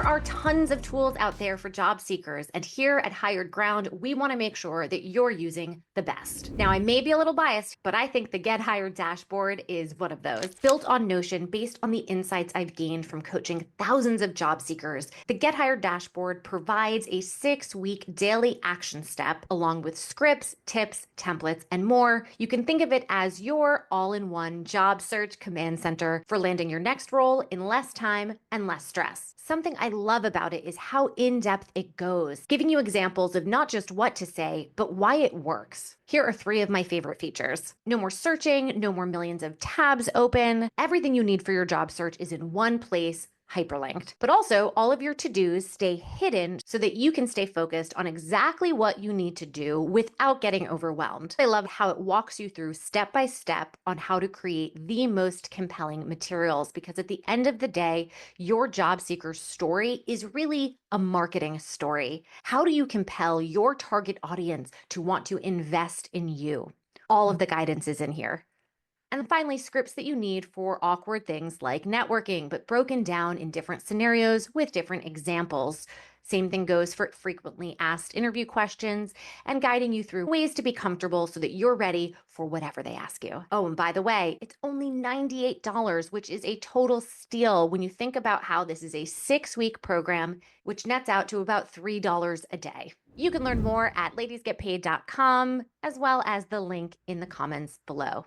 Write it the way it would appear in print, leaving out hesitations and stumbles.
are tons of tools out there for job seekers, and here at Hired Ground, we want to make sure that you're using the best. Now, I may be a little biased, but I think the Get Hired dashboard is one of those. Built on Notion, based on the insights I've gained from coaching thousands of job seekers, the Get Hired dashboard provides a 6-week daily action step along with scripts, tips, templates, and more. You can think of it as your all-in-one job search command center for landing your next role in less time and less stress. Something I love about it is how in-depth it goes, giving you examples of not just what to say, but why it works. Here are 3 of my favorite features. No more searching, no more millions of tabs open. Everything you need for your job search is in one place, hyperlinked. But also, all of your to-dos stay hidden so that you can stay focused on exactly what you need to do without getting overwhelmed. I love how it walks you through step by step on how to create the most compelling materials, because at the end of the day, your job seeker's story is really a marketing story. How do you compel your target audience to want to invest in you? All of the guidance is in here. And finally, scripts that you need for awkward things like networking, but broken down in different scenarios with different examples. Same thing goes for frequently asked interview questions and guiding you through ways to be comfortable so that you're ready for whatever they ask you. Oh, and by the way, it's only $98, which is a total steal when you think about how this is a 6-week program, which nets out to about $3 a day. You can learn more at ladiesgetpaid.com, as well as the link in the comments below.